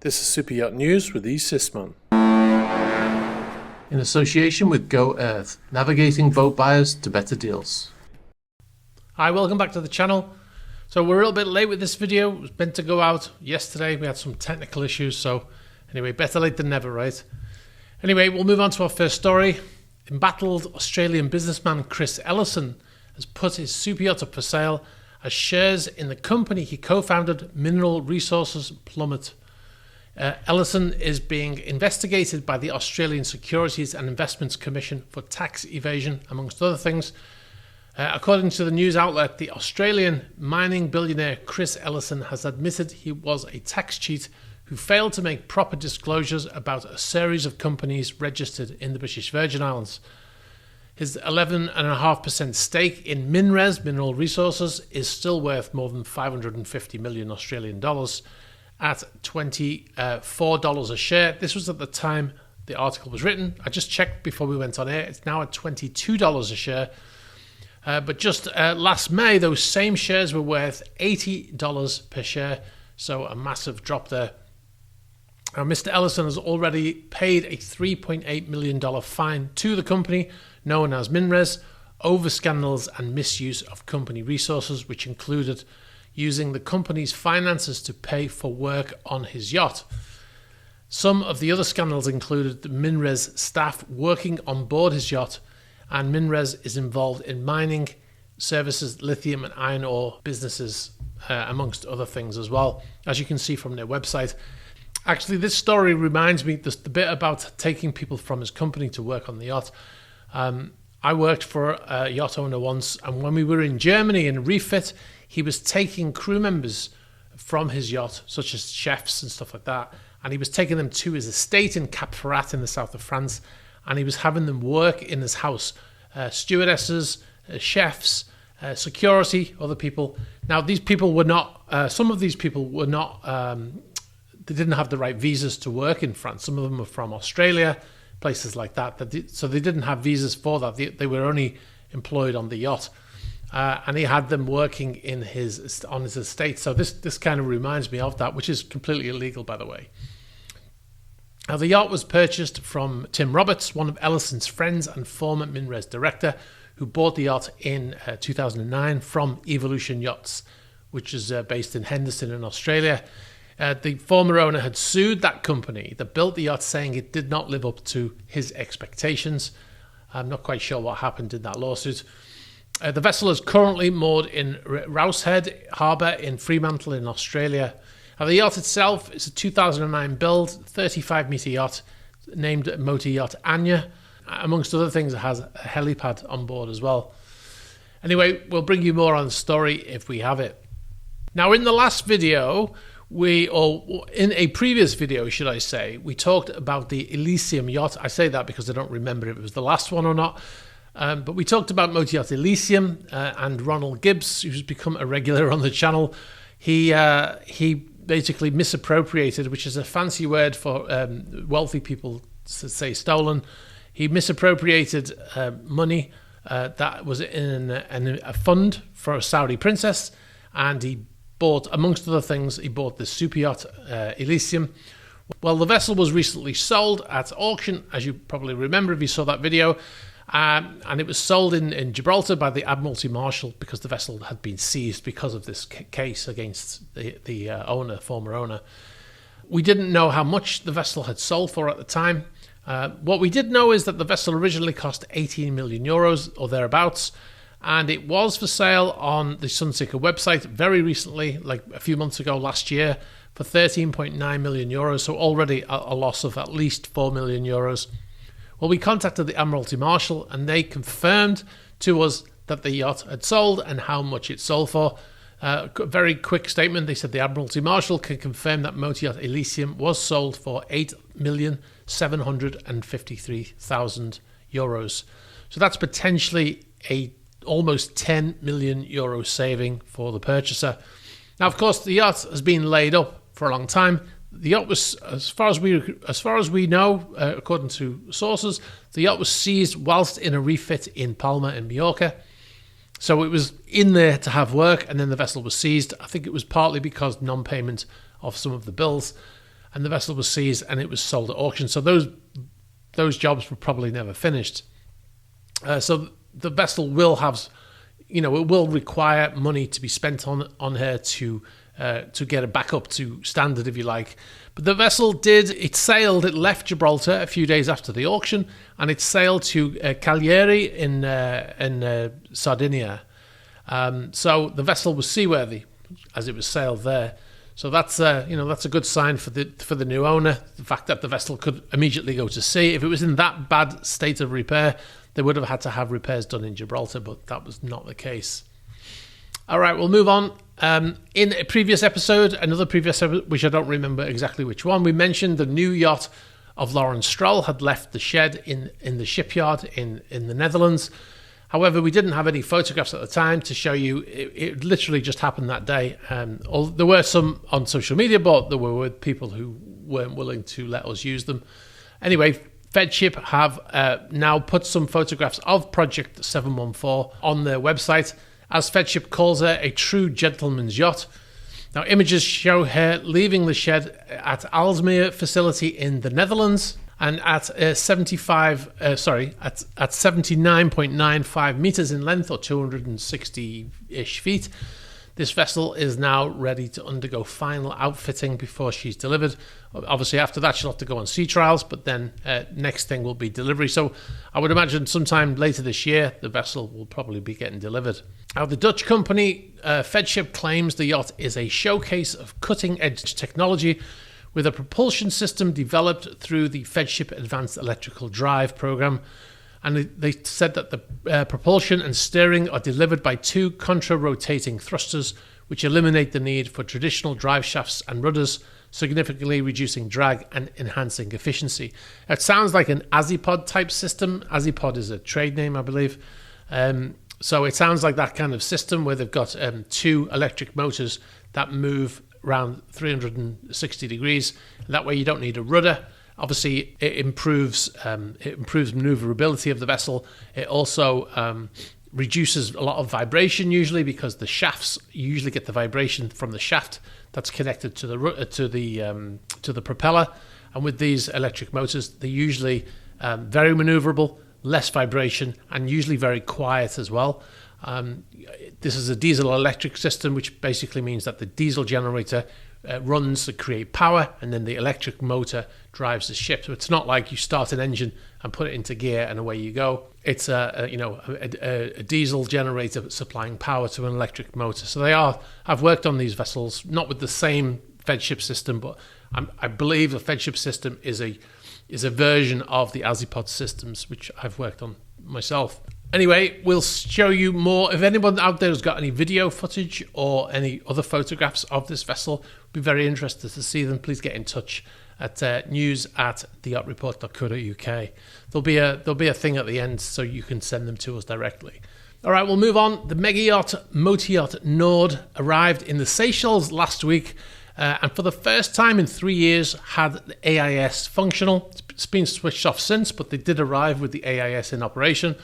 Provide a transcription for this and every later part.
This is Super Yacht News with E. Sisman. In association with Go Earth, navigating boat buyers to better deals. Hi, welcome back to the channel. So we're a little bit late with this video. It was meant to go out yesterday. We had some technical issues, so anyway, better late than never, right? Anyway, we'll move on to our first story. Embattled Australian businessman Chris Ellison has put his super yacht up for sale as shares in the company he co-founded, Mineral Resources, plummet. Ellison is being investigated by the Australian Securities and Investments Commission for tax evasion, amongst other things. According to the news outlet, the Australian mining billionaire Chris Ellison has admitted he was a tax cheat who failed to make proper disclosures about a series of companies registered in the British Virgin Islands. His 11.5% stake in MinRes, Mineral Resources, is still worth more than 550 million Australian dollars at $24 a share. This was at the time the article was written. I just checked before we went on air. It's now at $22 a share. But just last May, those same shares were worth $80 per share. So a massive drop there. Now, Mr. Ellison has already paid a $3.8 million fine to the company, known as MinRes, over scandals and misuse of company resources, which included using the company's finances to pay for work on his yacht. Some of the other scandals included the MinRes staff working on board his yacht, and MinRes is involved in mining, services, lithium and iron ore businesses, amongst other things as well, as you can see from their website. Actually, this story reminds me the bit about taking people from his company to work on the yacht. I worked for a yacht owner once, and when we were in Germany in refit, he was taking crew members from his yacht, such as chefs and stuff like that, and he was taking them to his estate in Cap Ferrat in the south of France, and he was having them work in his house, stewardesses, chefs, security, other people. Now, these people were not, some of these people were not, they didn't have the right visas to work in France. Some of them were from Australia, places like that. So they didn't have visas for that. They were only employed on the yacht. And he had them working on his estate. So this kind of reminds me of that, which is completely illegal, by the way. Now, the yacht was purchased from Tim Roberts, one of Ellison's friends and former MinRes director, who bought the yacht in 2009 from Evolution Yachts, which is based in Henderson in Australia. The former owner had sued that company that built the yacht, saying it did not live up to his expectations. I'm not quite sure what happened in that lawsuit. The vessel is currently moored in Rousehead Harbour in Fremantle in Australia. The yacht itself is a 2009 build, 35-metre yacht named Motor Yacht Anya. Amongst other things, it has a helipad on board as well. Anyway, we'll bring you more on the story if we have it. Now, in the last video, in a previous video, should I say, we talked about the Elysium yacht. I say that because I don't remember if it was the last one or not. But we talked about Motor Yacht Elysium and Ronald Gibbs, who's become a regular on the channel. He basically misappropriated, which is a fancy word for wealthy people to say stolen. He misappropriated money that was in a fund for a Saudi princess, and he bought, amongst other things, he bought the super yacht Elysium. Well, the vessel was recently sold at auction, as you probably remember if you saw that video, and it was sold in Gibraltar by the Admiralty Marshal because the vessel had been seized because of this case against the former owner. We didn't know how much the vessel had sold for at the time. What we did know is that the vessel originally cost 18 million euros or thereabouts, and it was for sale on the Sunseeker website very recently, like a few months ago last year, for 13.9 million euros, so already a loss of at least 4 million euros. Well, we contacted the Admiralty Marshal, and they confirmed to us that the yacht had sold and how much it sold for. Very quick statement. They said the Admiralty Marshal can confirm that Motor Yacht Elysium was sold for 8,753,000 euros. So that's potentially a almost 10 million euro saving for the purchaser. Now, of course, the yacht has been laid up for a long time. The yacht was, as far as we know, according to sources, the yacht was seized whilst in a refit in Palma in Mallorca. So it was in there to have work, and then the vessel was seized. I think it was partly because non-payment of some of the bills. and the vessel was seized and it was sold at auction. So those jobs were probably never finished. So the vessel will have, it will require money to be spent on her to get it back up to standard, if you like. But the vessel it left Gibraltar a few days after the auction, and it sailed to Cagliari in Sardinia. So the vessel was seaworthy as it was sailed there. So that's a good sign for the new owner. The fact that the vessel could immediately go to sea. If it was in that bad state of repair, they would have had to have repairs done in Gibraltar, but that was not the case. All right, we'll move on. In a previous episode, which I don't remember exactly which one, we mentioned the new yacht of Lawrence Stroll had left the shed in the shipyard in the Netherlands. However, we didn't have any photographs at the time to show you. It literally just happened that day. There were some on social media, but there were people who weren't willing to let us use them. Anyway, Fedship have now put some photographs of Project 714 on their website. As Fedship calls her, a true gentleman's yacht. Now, images show her leaving the shed at Aalsmeer facility in the Netherlands, and at 79.95 meters in length, or 260-ish feet. This vessel is now ready to undergo final outfitting before she's delivered. Obviously, after that, she'll have to go on sea trials, but then next thing will be delivery. So I would imagine sometime later this year, the vessel will probably be getting delivered. Now, the Dutch company Fedship claims the yacht is a showcase of cutting-edge technology with a propulsion system developed through the Fedship Advanced Electrical Drive program. And they said that the propulsion and steering are delivered by two contra-rotating thrusters, which eliminate the need for traditional drive shafts and rudders, significantly reducing drag and enhancing efficiency. It sounds like an Azipod type system. Azipod is a trade name, I believe. So it sounds like that kind of system where they've got two electric motors that move around 360 degrees. That way you don't need a rudder. Obviously, it improves maneuverability of the vessel. It also reduces a lot of vibration usually, because the shafts, you usually get the vibration from the shaft that's connected to the propeller. And with these electric motors, they're usually very maneuverable, less vibration, and usually very quiet as well. This is a diesel electric system, which basically means that the diesel generator runs to create power, and then the electric motor drives the ship. So it's not like you start an engine and put it into gear and away you go. It's a diesel generator supplying power to an electric motor. So I've worked on these vessels, not with the same Fedship system, but I believe the Fedship system is a version of the Azipod systems, which I've worked on myself. Anyway, we'll show you more. If anyone out there has got any video footage or any other photographs of this vessel, be very interested to see them. Please get in touch at news@theyachtReport.co.uk. There'll be a thing at the end, so you can send them to us directly. All right, we'll move on. The mega yacht motor yacht Nord arrived in the Seychelles last week, and for the first time in 3 years had the AIS functional. It's been switched off since, but they did arrive with the AIS in operation.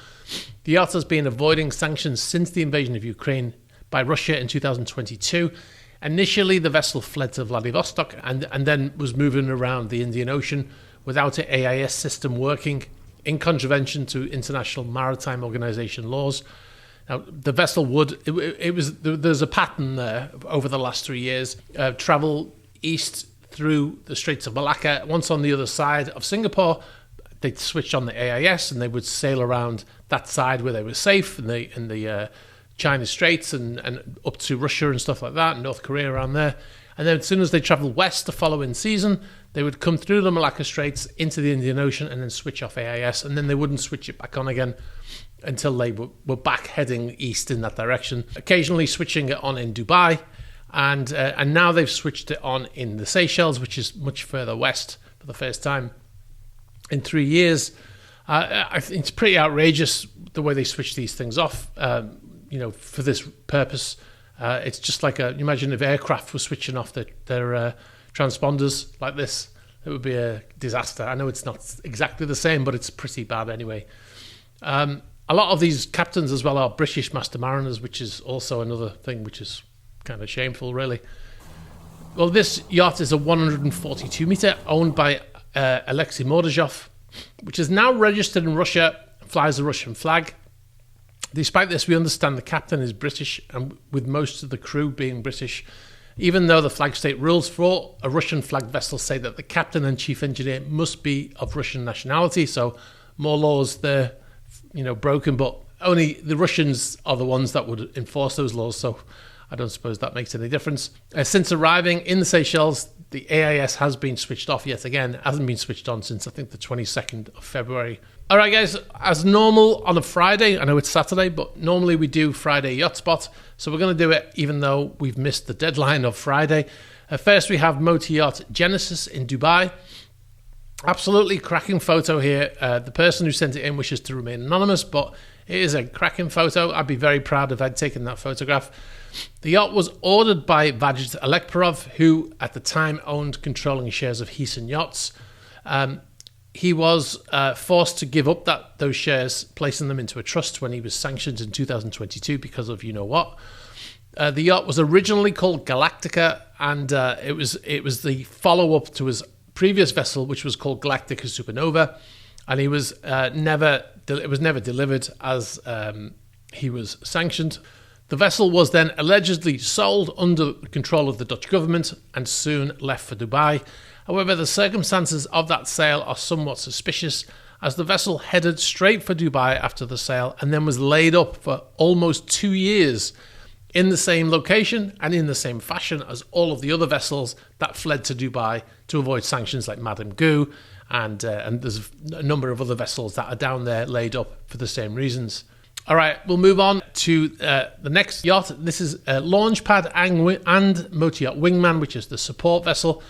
The yacht has been avoiding sanctions since the invasion of Ukraine by Russia in 2022. Initially, the vessel fled to Vladivostok and then was moving around the Indian Ocean without an AIS system working, in contravention to International Maritime Organization laws. Now, the vessel there's a pattern there over the last 3 years. Travel east through the Straits of Malacca. Once on the other side of Singapore, they'd switch on the AIS and they would sail around that side where they were safe in the China Straits and up to Russia and stuff like that, and North Korea around there. And then as soon as they travelled west the following season, they would come through the Malacca Straits into the Indian Ocean and then switch off AIS, and then they wouldn't switch it back on again until they were back heading east in that direction, occasionally switching it on in Dubai. And now they've switched it on in the Seychelles, which is much further west for the first time in 3 years. I think it's pretty outrageous the way they switch these things off, for this purpose. It's just like imagine if aircraft were switching off their transponders like this. It would be a disaster. I know it's not exactly the same, but it's pretty bad anyway. A lot of these captains as well are British master mariners, which is also another thing which is kind of shameful, really. Well, this yacht is a 142 meter owned by Elysium, which is now registered in Russia, flies the Russian flag. Despite this, we understand the captain is British, and with most of the crew being British, even though the flag state rules for a Russian flagged vessel say that the captain and chief engineer must be of Russian nationality, so more laws there, broken, but only the Russians are the ones that would enforce those laws, so I don't suppose that makes any difference. Since arriving in the Seychelles, the AIS has been switched off yet again. It hasn't been switched on since I think the 22nd of February. All right, guys, as normal on a Friday, I know it's Saturday, but normally we do Friday Yacht Spot, so we're going to do it even though we've missed the deadline of Friday. First, we have Motor Yacht Genesis in Dubai. Absolutely cracking photo here. The person who sent it in wishes to remain anonymous, but it is a cracking photo. I'd be very proud if I'd taken that photograph. The yacht was ordered by Vajid Alekperov, who at the time owned controlling shares of Heason Yachts. He was forced to give up those shares, placing them into a trust when he was sanctioned in 2022 because of you-know-what. The yacht was originally called Galactica, and it was the follow-up to his previous vessel, which was called Galactica Supernova, and it was never delivered as he was sanctioned. The vessel was then allegedly sold under control of the Dutch government and soon left for Dubai. However, the circumstances of that sale are somewhat suspicious, as the vessel headed straight for Dubai after the sale and then was laid up for almost 2 years in the same location and in the same fashion as all of the other vessels that fled to Dubai to avoid sanctions, like Madame Goo, and there's a number of other vessels that are down there laid up for the same reasons. All right, we'll move on to the next yacht. This is Launchpad and Motor Yacht Wingman, which is the support vessel,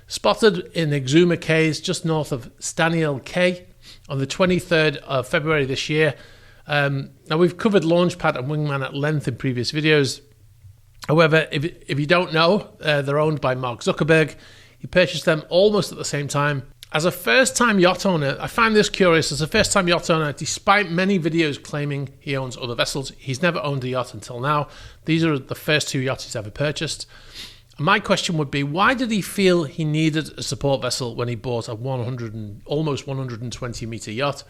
spotted in Exuma Cays just north of Staniel Cay on the 23rd of February this year. Now, we've covered Launchpad and Wingman at length in previous videos. However, if you don't know, they're owned by Mark Zuckerberg. He purchased them almost at the same time. As a first-time yacht owner, I find this curious. As a first-time yacht owner, despite many videos claiming he owns other vessels, he's never owned a yacht until now. These are the first 2 yachts he's ever purchased. My question would be, why did he feel he needed a support vessel when he bought a almost 120 meter yacht?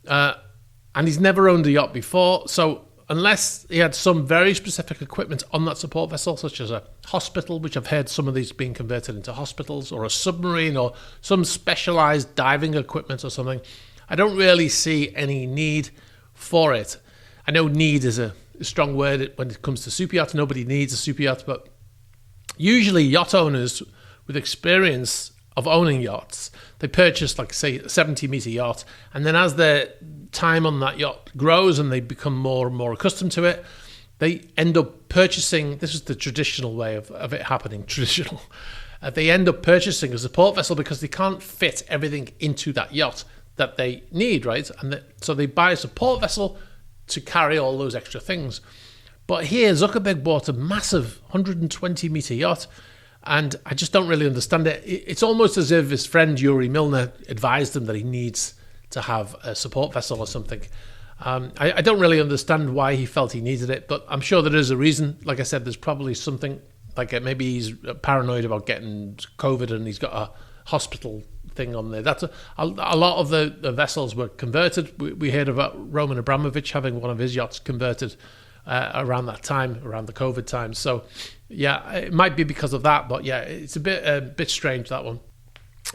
And he's never owned a yacht before, so unless he had some very specific equipment on that support vessel, such as a hospital, which I've heard some of these being converted into hospitals, or a submarine, or some specialized diving equipment or something, I don't really see any need for it. I know need is a strong word when it comes to super yachts. Nobody needs a super yacht, but usually yacht owners with experience of owning yachts, they purchase, like, say, a 70 meter yacht, and then as their time on that yacht grows and they become more and more accustomed to it, they end up purchasing, this is the traditional way of it happening, they end up purchasing a support vessel because they can't fit everything into that yacht that they need, right? And so they buy a support vessel to carry all those extra things. But here, Zuckerberg bought a massive 120 meter yacht, and I just don't really understand it. It's almost as if his friend Yuri Milner advised him that he needs to have a support vessel or something. I don't really understand why he felt he needed it, but I'm sure there is a reason. Like I said, there's probably something, like maybe he's paranoid about getting COVID and he's got a hospital thing on there. That's a lot of the vessels were converted. We heard about Roman Abramovich having one of his yachts converted around that time, around the COVID time. So yeah, it might be because of that, but yeah, it's a bit strange, that one.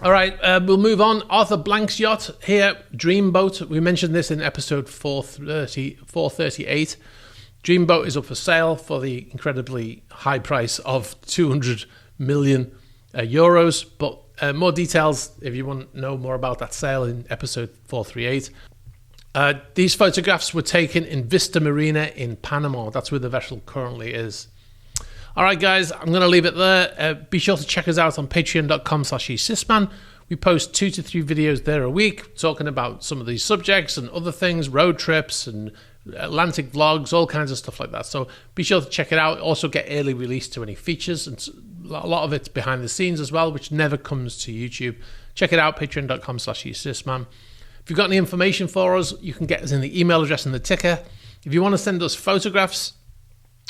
All right, we'll move on. Arthur Blank's yacht here, Dreamboat. We mentioned this in episode 438. Dreamboat is up for sale for the incredibly high price of 200 million euros. But more details, if you want to know more about that sale, in episode 438. These photographs were taken in Vista Marina in Panama. That's where the vessel currently is. All right, guys, I'm going to leave it there. Be sure to check us out on patreon.com/eSysman. We post 2 to 3 videos there a week, talking about some of these subjects and other things, road trips and Atlantic vlogs, all kinds of stuff like that. So be sure to check it out. Also get early release to any features, and a lot of it's behind the scenes as well, which never comes to YouTube. Check it out, patreon.com/eSysman. If you've got any information for us, you can get us in the email address in the ticker. If you want to send us photographs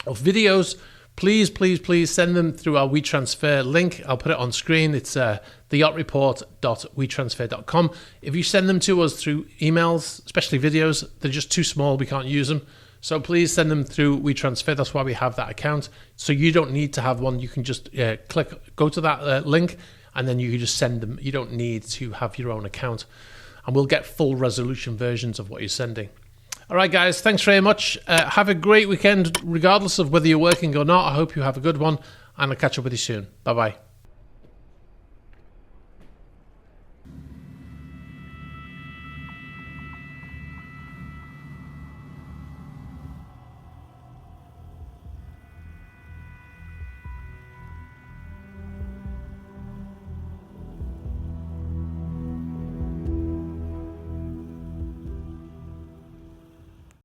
or videos, please send them through our WeTransfer link. I'll put it on screen. It's theyachtReport.wetransfer.com. If you send them to us through emails, especially videos, they're just too small. We can't use them. So please send them through WeTransfer. That's why we have that account. So you don't need to have one. You can just go to that link, and then you can just send them. You don't need to have your own account. And we'll get full resolution versions of what you're sending. All right, guys, thanks very much. Have a great weekend, regardless of whether you're working or not. I hope you have a good one, and I'll catch up with you soon. Bye-bye.